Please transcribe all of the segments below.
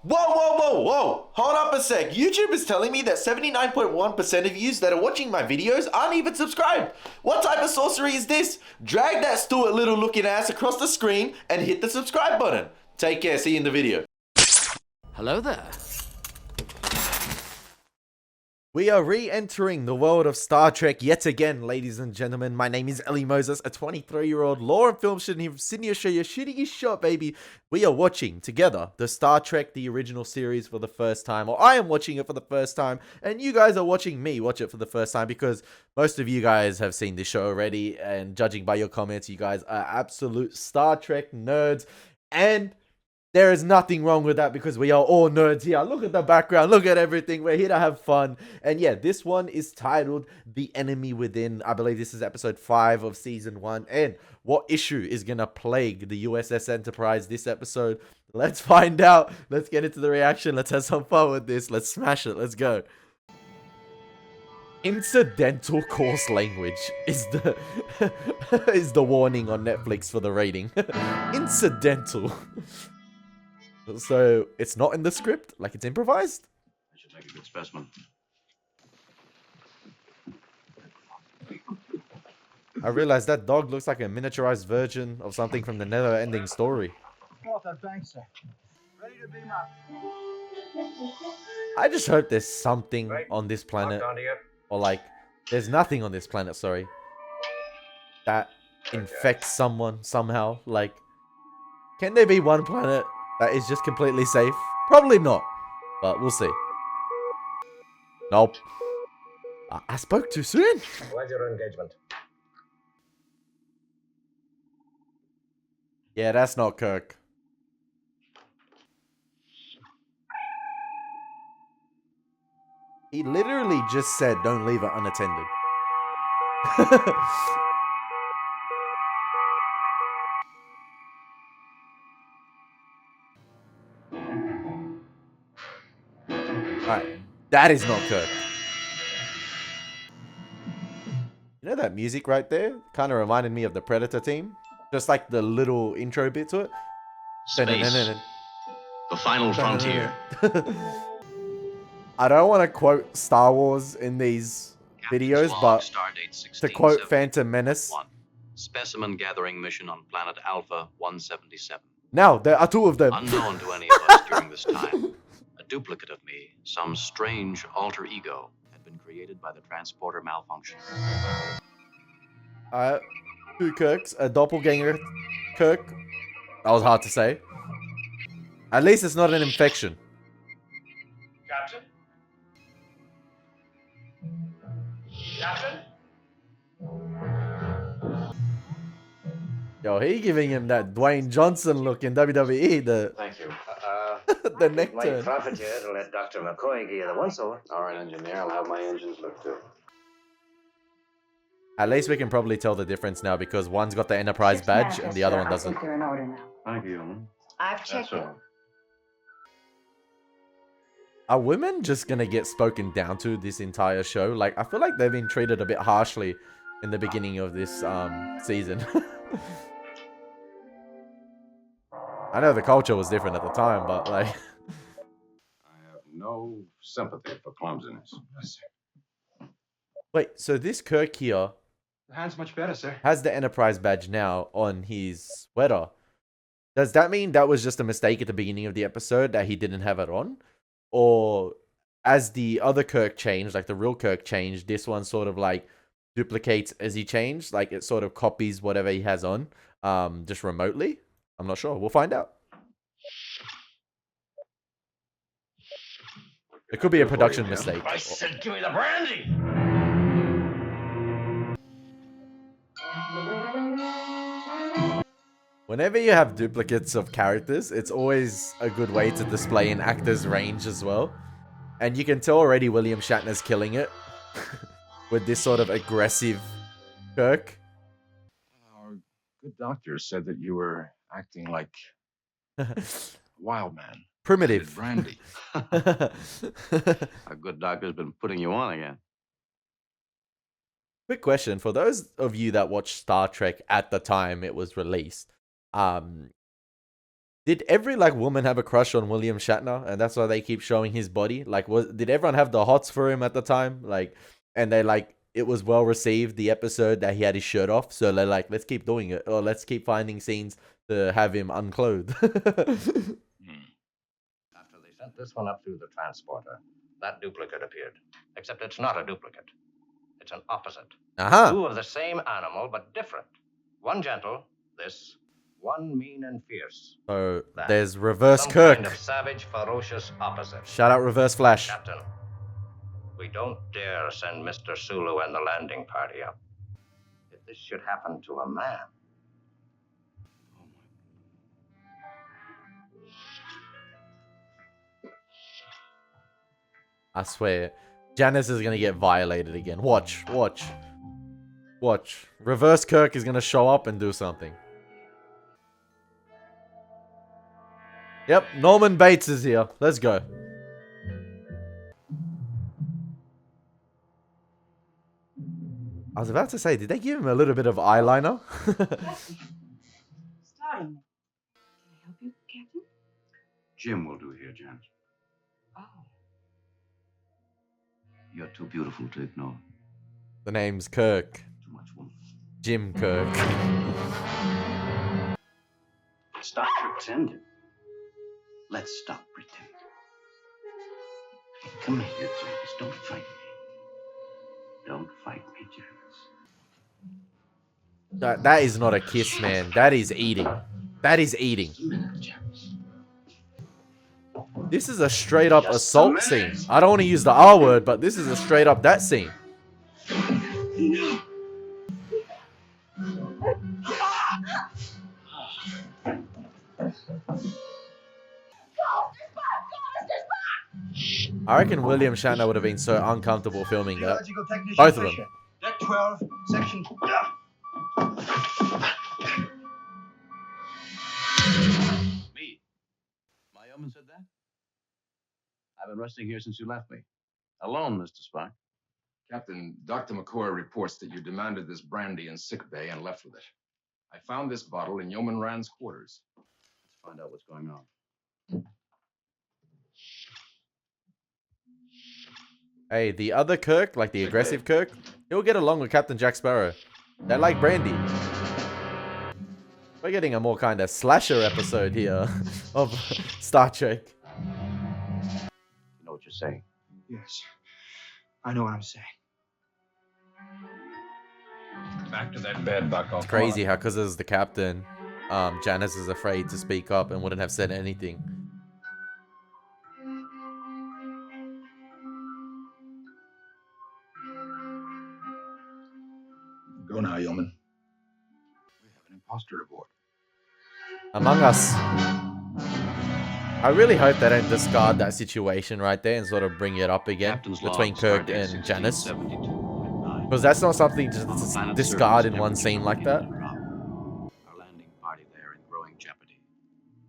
Whoa, whoa, whoa, whoa! Hold up a sec. YouTube is telling me that 79.1% of yous that are watching my videos aren't even subscribed. What type of sorcery is this? Drag that Stuart Little looking ass across the screen and hit the subscribe button. Take care, see you in the video. Hello there. We are re-entering the world of Star Trek yet again, ladies and gentlemen. My name is Elie Moses, a 23-year-old law and film student here from Sydney, Australia, shooting his shot, baby. We are watching together the Star Trek, the original series, for the first time, or I am watching it for the first time, and you guys are watching me watch it for the first time because most of you guys have seen this show already, and judging by your comments, you guys are absolute Star Trek nerds, and there is nothing wrong with that because we are all nerds here. Look at the background. Look at everything. We're here to have fun. And yeah, this one is titled The Enemy Within. I believe this is episode 5 of season 1. And what issue is going to plague the USS Enterprise this episode? Let's find out. Let's get into the reaction. Let's have some fun with this. Let's smash it. Let's go. Incidental coarse language is the is the warning on Netflix for the rating. Incidental. So it's not in the script, like it's improvised. I should take a good specimen. I realized that dog looks like a miniaturized version of something from the never-ending story. Thanks, sir. Ready to beam up. I just hope there's something on this planet, or like, there's nothing on this planet, sorry, that infects someone somehow. Like, can there be one planet that is just completely safe? Probably not, but we'll see. Nope. I spoke too soon. Where's your engagement? Yeah, that's not Kirk. He literally just said, don't leave it unattended. Alright, that is not Kirk. You know that music right there? Kind of reminded me of the Predator team. Just like the little intro bit to it. Space. The final frontier. I don't want to quote Star Wars in these videos, but to quote Phantom Menace. Specimen gathering mission on planet Alpha 177. Now, there are 2 of them. Unknown to any of us during this time, a duplicate of me, some strange alter ego, had been created by the transporter malfunction. 2 Kirks, a doppelganger Kirk. That was hard to say. At least it's not an infection. Captain? Captain? Yo, he giving him that Dwayne Johnson look in WWE, the Thank you. the neck My turn. prophet here to let Dr. McCoy give you the once-over. All right, engineer, I'll have my engines looked too. At least we can probably tell the difference now because one's got the Enterprise badge and the other one doesn't. They're in order now. Thank you. I've checked it. Are women just gonna get spoken down to this entire show? Like, I feel like they've been treated a bit harshly in the beginning of this season. I know the culture was different at the time, but like... I have no sympathy for clumsiness. Yes, sir. Wait, so this Kirk here The hand's much better, sir. has the Enterprise badge now on his sweater. Does that mean that was just a mistake at the beginning of the episode that he didn't have it on? Or as the other Kirk changed, like the real Kirk changed, this one sort of like duplicates as he changed? Like it sort of copies whatever he has on, just remotely? I'm not sure. We'll find out. It could be a production mistake. I said, give me the brandy! Whenever you have duplicates of characters, it's always a good way to display an actor's range as well. And you can tell already William Shatner's killing it with this sort of aggressive Kirk. Our good doctor said that you were acting like a wild man. Primitive. Brandy. A good doctor's been putting you on again. Quick question for those of you that watched Star Trek at the time it was released. Did every like woman have a crush on William Shatner, and that's why they keep showing his body? Like, did everyone have the hots for him at the time? Like, and they like it was well received the episode that he had his shirt off, so they're like, let's keep doing it, or let's keep finding scenes to have him unclothed. After they sent this one up through the transporter, that duplicate appeared. Except it's not a duplicate. It's an opposite. Two of the same animal, but different. One gentle, this. One mean and fierce. So that. there's Reverse Some Kirk. kind of savage, ferocious opposite. Shout out Reverse Flash. Captain, we don't dare send Mr. Sulu and the landing party up. If this should happen to a man. I swear, Janice is gonna get violated again. Watch, watch, watch. Reverse Kirk is gonna show up and do something. Yep, Norman Bates is here. Let's go. I was about to say, did they give him a little bit of eyeliner? Starting. Can I help you, Captain? Jim will do here, Janet. Oh. You're too beautiful to ignore. The name's Kirk. Too much woman. Jim Kirk. Stop pretending. Let's stop pretending. Come here, Janice. Don't fight me. Don't fight me, Janice. That is not a kiss, man. That is eating. That is eating. This is a straight up assault scene. I don't want to use the R word, but this is a straight up that scene. I reckon William Shatner would have been so uncomfortable filming that. Both of them. Deck 12, section. Me? My yeoman said that? I've been resting here since you left me. Alone, Mr. Spock. Captain, Dr. McCoy reports that you demanded this brandy in sickbay and left with it. I found this bottle in Yeoman Rand's quarters. Let's find out what's going on. Hey, the other Kirk, like the aggressive Kirk, he'll get along with Captain Jack Sparrow. They like brandy. We're getting a more kind of slasher episode here of Star Trek. You know what you're saying? Yes. I know what I'm saying. Back to that bed, Bucko. It's crazy how, because it's the captain, Janice is afraid to speak up and wouldn't have said anything. Go now, Yeoman. We have an imposter aboard. Among Us. I really hope they don't discard that situation right there and sort of bring it up again between Kirk and Janice. Because that's not something to just discard in one scene like that. Our landing party there in growing jeopardy.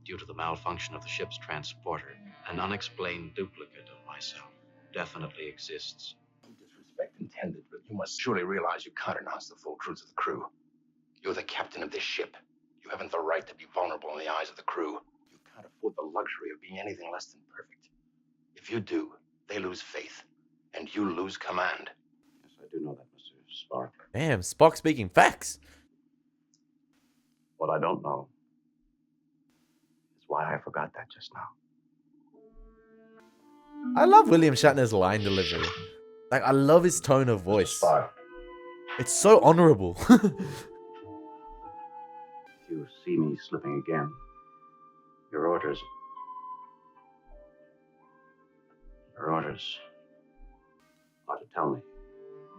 Due to the malfunction of the ship's transporter, an unexplained duplicate of myself definitely exists. No disrespect intended, but you must surely realize you can't announce the full truth to the crew. You're the captain of this ship. You haven't the right to be vulnerable in the eyes of the crew. You can't afford the luxury of being anything less than perfect. If you do, they lose faith, and you lose command. Yes, I do know that, Mr. Spock. Damn, Spock speaking facts. What I don't know is why I forgot that just now. I love William Shatner's line delivery. Like, I love his tone of voice. Spock, It's so honorable. if you see me slipping again, your orders are to tell me.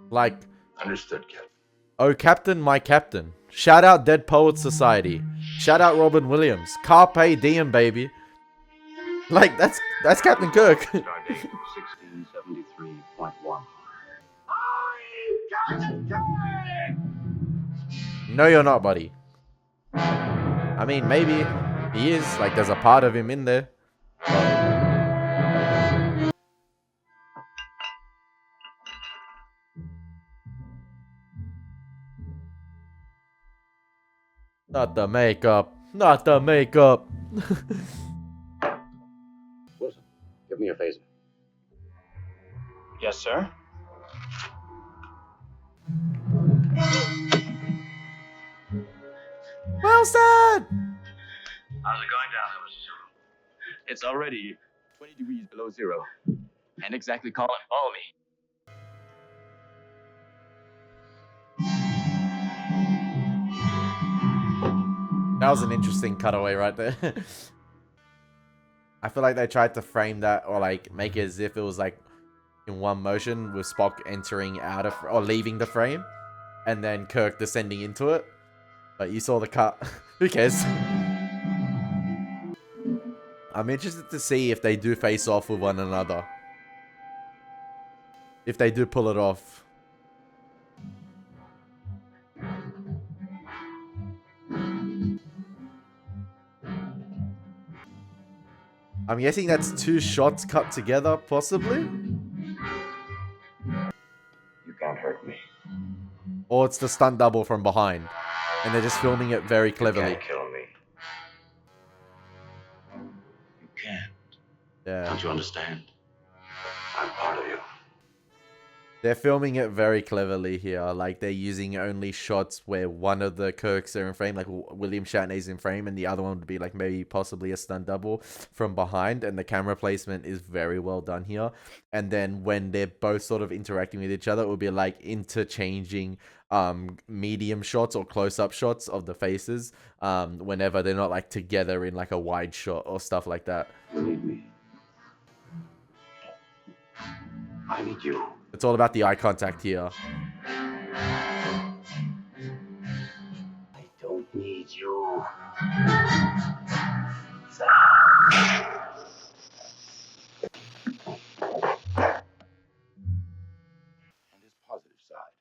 Like, Understood, Captain. oh Captain, my Captain. Shout out Dead Poets Society. Shout out Robin Williams. Carpe diem, baby. Like, that's Captain Kirk. Stardate 1673.1. No, you're not, buddy. I mean, maybe he is. Like, there's a part of him in there. Not the makeup. Not the makeup. Wilson, give me your phaser. Yes, sir. Wilson! How's it going down there, Mr. Zulu? It's already 20 degrees below zero. And exactly call and follow me. That was an interesting cutaway right there. I feel like they tried to frame that or like make it as if it was like in one motion with Spock entering out of or leaving the frame and then Kirk descending into it. But you saw the cut. Who cares? I'm interested to see if they do face off with one another. If they do pull it off. I'm guessing that's 2 shots cut together, possibly? You can't hurt me. Or it's the stunt double from behind. And they're just filming it very cleverly. You can't kill me. You can't. Yeah. Don't you understand? I'm part of you. They're filming it very cleverly here. Like, they're using only shots where one of the Kirks are in frame, like William Shatner's in frame, and the other one would be like maybe possibly a stunt double from behind. And the camera placement is very well done here. And then when they're both sort of interacting with each other, it would be like interchanging medium shots or close-up shots of the faces whenever they're not like together in like a wide shot or stuff like that. You need me. I need you. It's all about the eye contact here. I don't need you. And his positive side,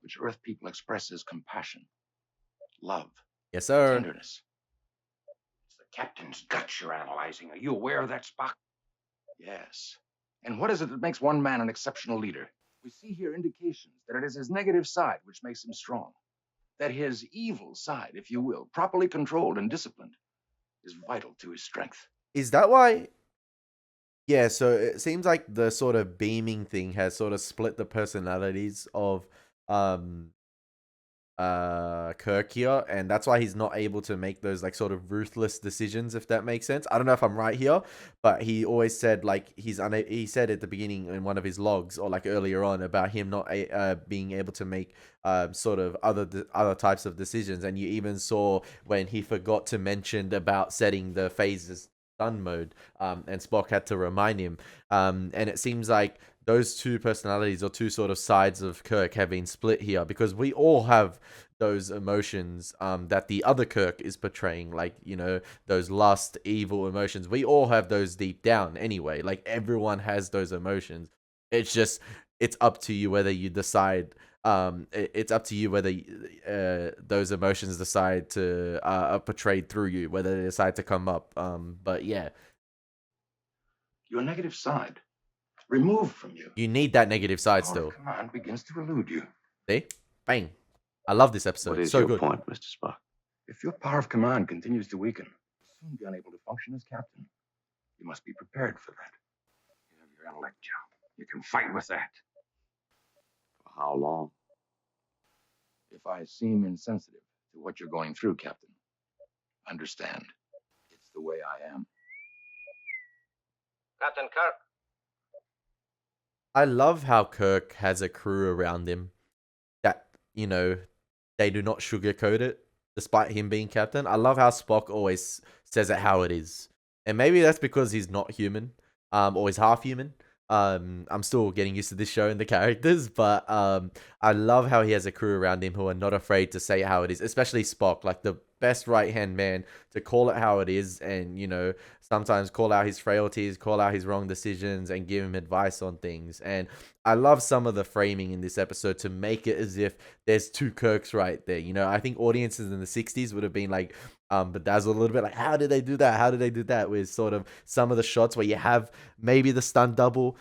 which Earth people express as compassion, love, Yes, sir. tenderness. It's the captain's guts you're analyzing. Are you aware of that, Spock? Yes. And what is it that makes one man an exceptional leader? We see here indications that it is his negative side which makes him strong. That his evil side, if you will, properly controlled and disciplined, is vital to his strength. Is that why? Yeah, so it seems like the sort of beaming thing has sort of split the personalities of Kirk here, and that's why he's not able to make those like sort of ruthless decisions, if that makes sense. I don't know if I'm right here, but he always said like he said at the beginning in one of his logs or like earlier on about him not being able to make sort of other types of decisions. And you even saw when he forgot to mention about setting the phases stun mode, and Spock had to remind him, and it seems like those two personalities or two sort of sides of Kirk have been split here, because we all have those emotions that the other Kirk is portraying, like, you know, those lust, evil emotions. We all have those deep down anyway. Like, everyone has those emotions. It's just, it's up to you whether you decide, it's up to you whether those emotions decide to are portrayed through you, whether they decide to come up. But yeah. Your negative side, removed from you. You need that negative side Power still. of command begins to elude you. See? Bang. I love this episode. What is So your good. point, Mr. Spock? If your power of command continues to weaken, you'll soon be unable to function as captain. You must be prepared for that. You have your intellect, Joe. You can fight with that. For how long? If I seem insensitive to what you're going through, Captain, understand. It's the way I am. Captain Kirk. I love how Kirk has a crew around him that, you know, they do not sugarcoat it, despite him being captain. I love how Spock always says it how it is. And maybe that's because he's not human, or he's half human. I'm still getting used to this show and the characters, but I love how he has a crew around him who are not afraid to say how it is, especially Spock, like the best right-hand man to call it how it is, and, you know, sometimes call out his frailties, call out his wrong decisions, and give him advice on things. And I love some of the framing in this episode to make it as if there's two Kirks right there. You know, I think audiences in the 60s would have been like bedazzled a little bit, like, how did they do that? How did they do that? With sort of some of the shots where you have maybe the stunt double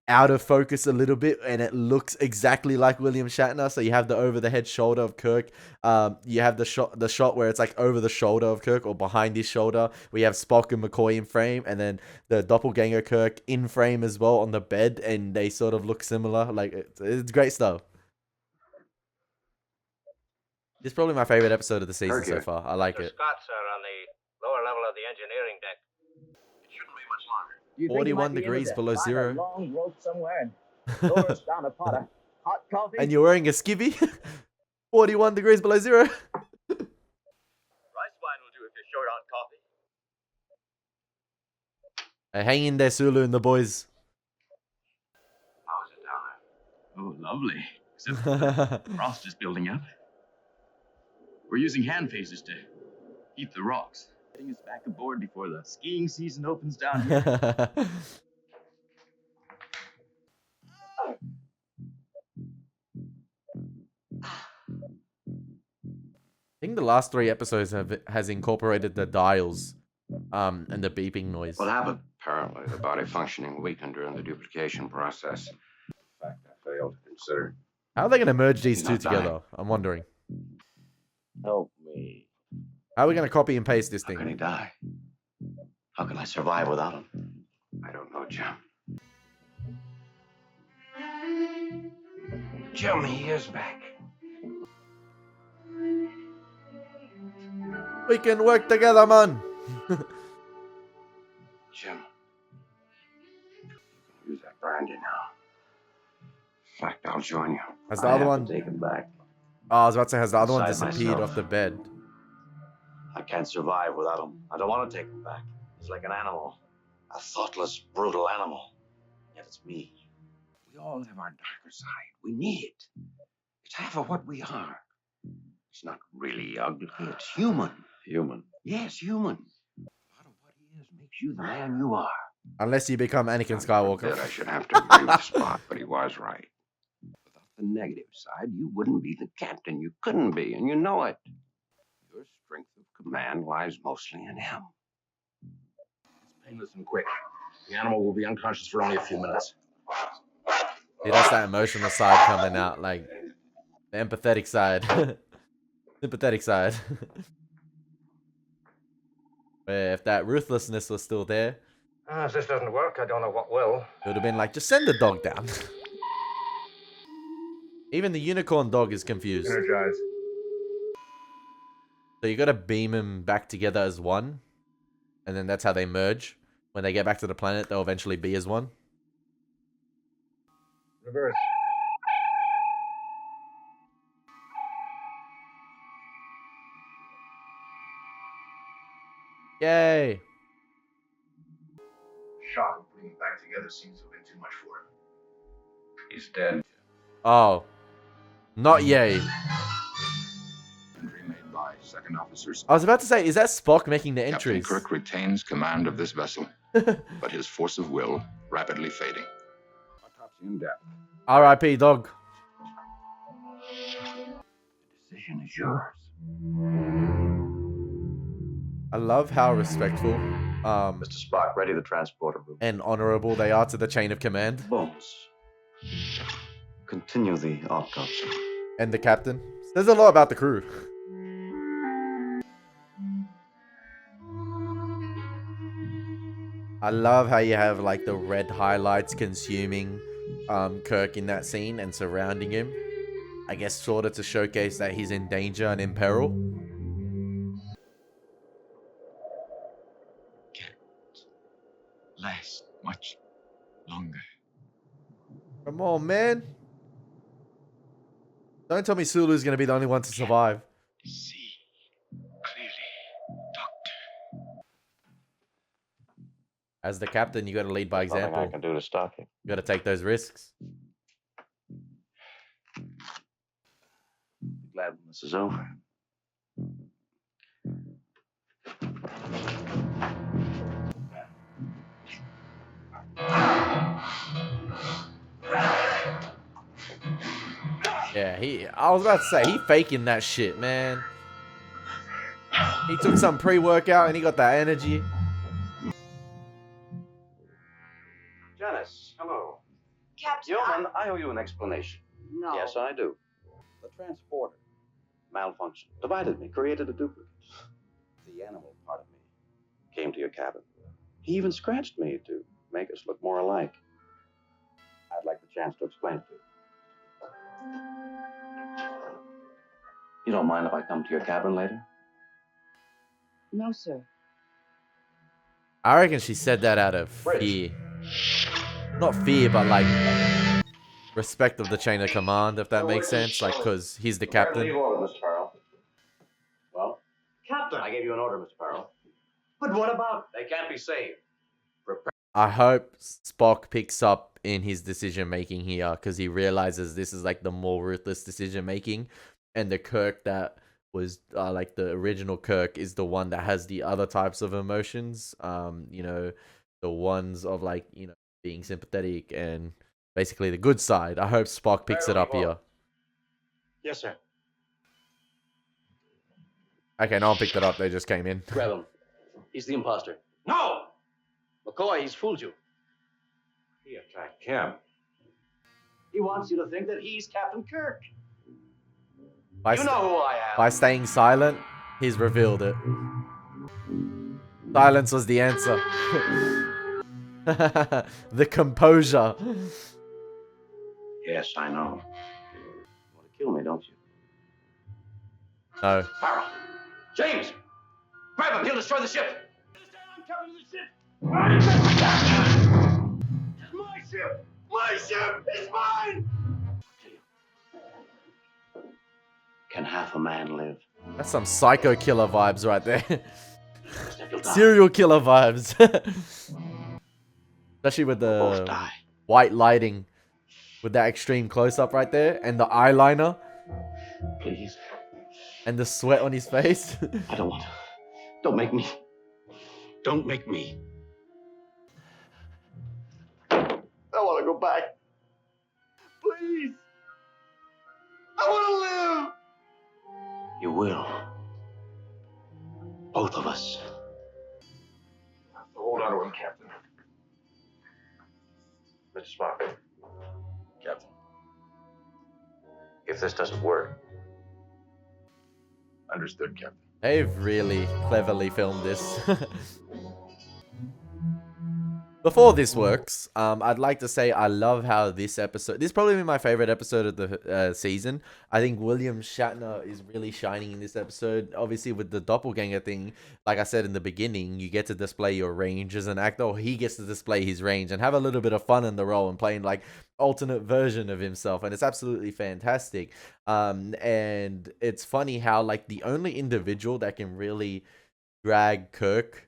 out of focus a little bit, and it looks exactly like William Shatner. So you have the over the head shoulder of Kirk. You have the shot where it's like over the shoulder of Kirk or behind his shoulder. We have Spock and McCoy in frame, and then the doppelganger Kirk in frame as well on the bed, and they sort of look similar. Like it's great stuff. It's probably my favorite episode of the season so far. I like it. Scott, sir, on the lower level of the engineering deck. It shouldn't be much longer. You think you 41 might be able degrees to below find zero. A long rope somewhere and lower us down a pot of hot coffee. And you're wearing a skivvy? 41 degrees below zero. Rice wine will do if you're short on coffee. Hey, hang in there, Sulu and the boys. How's it down there? Oh, lovely. Except frost is building up. We're using hand phasers to heat the rocks. Getting us back aboard before the skiing season opens down here. I think the last 3 episodes has incorporated the dials and the beeping noise. What happened? Apparently, the body functioning weakened during the duplication process. In fact, I failed to consider. How are they going to merge these He's two not together? dying. I'm wondering. Help me. How are we going to copy and paste this How can he thing? die? How can I survive without him? I don't know, Jim. Jim, he is back. We can work together, man. Jim, you can use that brandy now. In fact, I'll join you. Has the I other have one... to take him back. Oh, I was about to say, has the other one Beside disappeared myself. off the bed? I can't survive without him. I don't want to take him back. He's like an animal. A thoughtless, brutal animal. Yet it's me. We all have our darker side. We need it. It's half of what we are. It's not really ugly. It's human. Human? Yes, human. A lot of what he is makes you the man you are. Unless you become Anakin Skywalker. I should have to agree with Spock, but he was right. Without the negative side, you wouldn't be the captain. You couldn't be, and you know it. Your strength of command lies mostly in him. It's painless and quick. The animal will be unconscious for only a few minutes. See, that's that emotional side coming out, like the empathetic side. Sympathetic side. Where if that ruthlessness was still there, If this doesn't work, I don't know what will. it would have been like, just send the dog down. Even the unicorn dog is confused. Energize. So you gotta beam them back together as one. And then that's how they merge. When they get back to the planet, they'll eventually be as one. Reverse. Yay! Shock of putting him back together seems to have been too much for him. He's dead. Oh. Not yay. Entry made by Second Officer I was about to say, is that Spock making the Captain entries? Kirk retains command of this vessel, but his force of will rapidly fading. Autopsy in depth. R.I.P. dog. The decision is yours. I love how respectful Mr. Spock, ready the transporter room. and honorable they are to the chain of command. Bones. Continue the autopsy. And the captain. Says a lot about the crew. I love how you have like the red highlights consuming Kirk in that scene and surrounding him. I guess sort of to showcase that he's in danger and in peril. Last much longer. Come on, man. Don't tell me Sulu's going to be the only one to survive. See clearly, Doctor. As the captain, you got to lead by Nothing I example. can do to stop you. You got to take those risks. Glad when this is over. Yeah, I was about to say, he faking that shit, man. He took some pre-workout and he got that energy. Janice, hello. Captain, Yeoman, I owe you an explanation. No. Yes, I do. The transporter malfunctioned, divided me, created a duplicate. The animal part of me came to your cabin. He even scratched me to make us look more alike. I'd like the chance to explain it to you. You don't mind if I come to your cabin later? No, sir. I reckon she said that out of fear. Not fear, but like respect of the chain of command, if that makes sense. Like, because he's the Prepare to leave captain. order, Mr. Farrell. Well, Captain! I gave you an order, Mr. Farrell. But what about... They can't be saved. Prepare. I hope Spock picks up in his decision making here, because he realizes this is like the more ruthless decision making, and the Kirk that was like the original Kirk is the one that has the other types of emotions. You know, the ones of like, you know, being sympathetic and basically the good side. I hope Spock picks it up here. Yes, sir. Okay, no one picked it up. They just came in. Grab him. He's the imposter. No! McCoy, he's fooled you. He attacked him. He wants you to think that he's Captain Kirk. By, You know who I am. by staying silent, he's revealed it. Silence was the answer. The composure. Yes, I know. You want to kill me, don't you? No. Farrell! James! Grab him! He'll destroy the ship! I'm coming to the ship! I'm the captain! It's my ship! My ship is mine! Can half a man live? That's some psycho killer vibes right there. You'll die. Serial killer vibes. Especially with Both the die. white lighting. With that extreme close-up right there. And the eyeliner. Please. And the sweat on his face. I don't want to. Don't make me. Don't make me. I want to go back. Please. I want to live. You will. Both of us. Hold on to him, Captain. Mr. Spock, Captain. if this doesn't work, Understood, Captain. They've really cleverly filmed this. Before this works, I'd like to say I love how this episode... This is probably my favorite episode of the season. I think William Shatner is really shining in this episode. Obviously, with the doppelganger thing, like I said in the beginning, you get to display your range as an actor. Or he gets to display his range and have a little bit of fun in the role and playing like alternate version of himself. And it's absolutely fantastic. And it's funny how like the only individual that can really drag Kirk...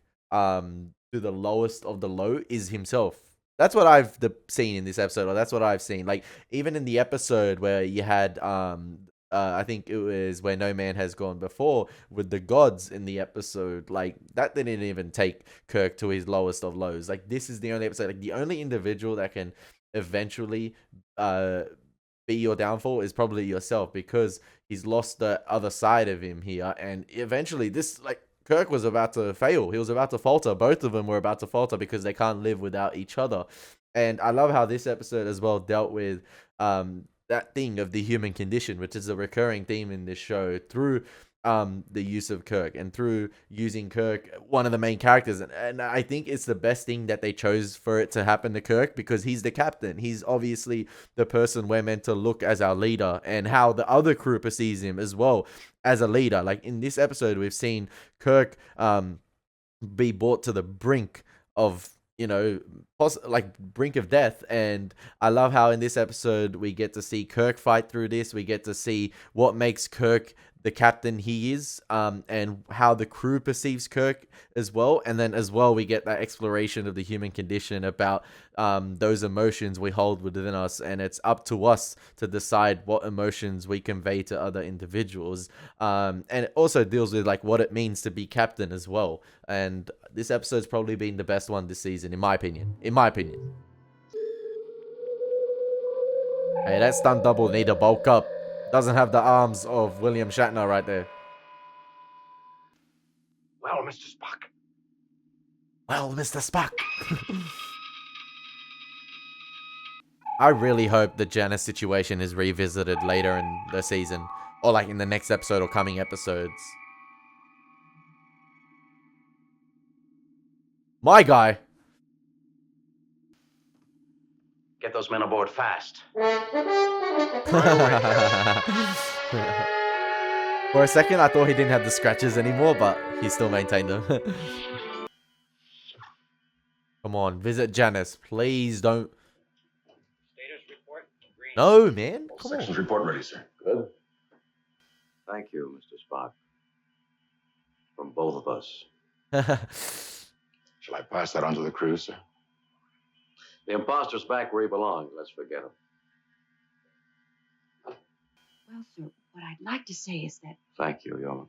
to the lowest of the low is himself. That's what I've seen in this episode, or that's what I've seen. Like, even in the episode where you had, I think it was Where No Man Has Gone Before, with the gods in the episode, like, that didn't even take Kirk to his lowest of lows. Like, this is the only episode, like, the only individual that can eventually, be your downfall is probably yourself, because he's lost the other side of him here, and eventually this, like, Kirk was about to fail. He was about to falter. Both of them were about to falter because they can't live without each other. And I love how this episode as well dealt with that thing of the human condition, which is a recurring theme in this show through the use of Kirk and through using Kirk, one of the main characters. And I think it's the best thing that they chose for it to happen to Kirk, because he's the captain. He's obviously the person we're meant to look as our leader, and how the other crew perceives him as well as a leader. Like in this episode, we've seen Kirk be brought to the brink of, you know, brink of death. And I love how in this episode we get to see Kirk fight through this. We get to see what makes Kirk the captain he is, and how the crew perceives Kirk as well. And then as well, we get that exploration of the human condition, about those emotions we hold within us, and it's up to us to decide what emotions we convey to other individuals. And it also deals with like what it means to be captain as well. And this episode's probably been the best one this season, in my opinion. Hey, that stunt double need to bulk up. Doesn't have the arms of William Shatner right there. Well, Mr. Spock. Well, Mr. Spock. I really hope the Janice situation is revisited later in the season. Or like in the next episode or coming episodes. My guy. Get those men aboard fast. For a second, I thought he didn't have the scratches anymore, but he still maintained them. Come on, visit Janice. Please don't. Status report. Green. No, man. All Come sections report ready, sir. Good. Thank you, Mr. Spock. From both of us. on. Shall I pass that on to the crew, sir? The imposter's back where he belongs. Let's forget him. Well, sir, what I'd like to say is that Thank you, Yeoman.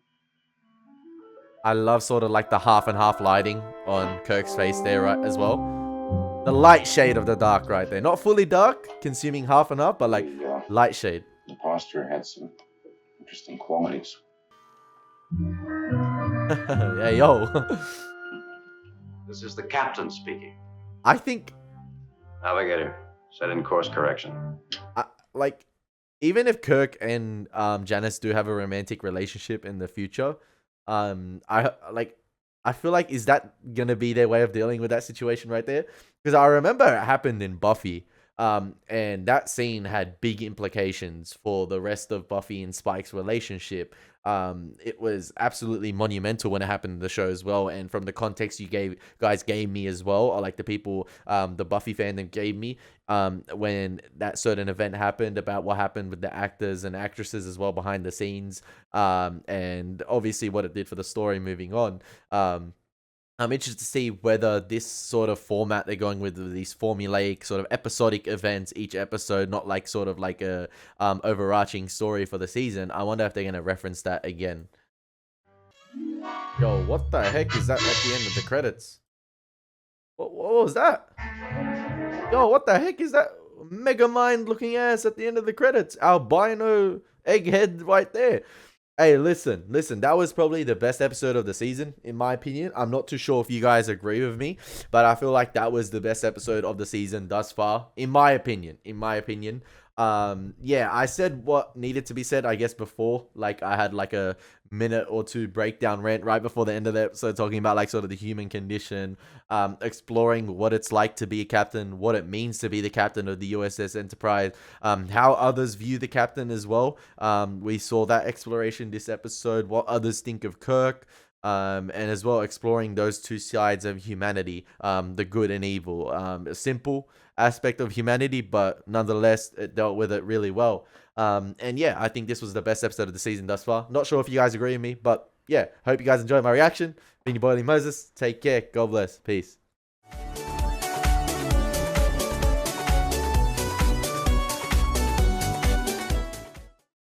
I love sort of like the half and half lighting on Kirk's face there, right, as well. The light shade of the dark right there. Not fully dark, consuming half and half, but like The light shade. imposter had some interesting qualities. Yeah, yo. This is the captain speaking. I think, Navigator, set in course correction. like, even if Kirk and Janice do have a romantic relationship in the future, I feel like, is that gonna be their way of dealing with that situation right there? Because I remember it happened in Buffy, and that scene had big implications for the rest of Buffy and Spike's relationship. It was absolutely monumental when it happened in the show as well, and from the context you guys gave me as well, or like the people, the Buffy fandom gave me, when that certain event happened, about what happened with the actors and actresses as well behind the scenes, and obviously what it did for the story moving on. I'm interested to see whether this sort of format they're going with these formulaic sort of episodic events each episode, not like sort of like a overarching story for the season. I wonder if they're going to reference that again. Yo, what the heck is that at the end of the credits? What was that? Yo, what the heck is that mega mind looking ass at the end of the credits? Albino egghead right there. Hey, listen, that was probably the best episode of the season, in my opinion. I'm not too sure if you guys agree with me, but I feel like that was the best episode of the season thus far, in my opinion. Yeah, I said what needed to be said, I guess, before. Like, I had like a minute or two breakdown rant right before the end of the episode, talking about like sort of the human condition, exploring what it's like to be a captain, what it means to be the captain of the USS Enterprise, how others view the captain as well. We saw that exploration this episode, what others think of Kirk, and as well exploring those two sides of humanity, the good and evil. A simple aspect of humanity, but nonetheless it dealt with it really well. And yeah, I think this was the best episode of the season thus far. Not sure if you guys agree with me, but yeah, hope you guys enjoyed my reaction. Been your boy Elie Moses. Take care. God bless. Peace.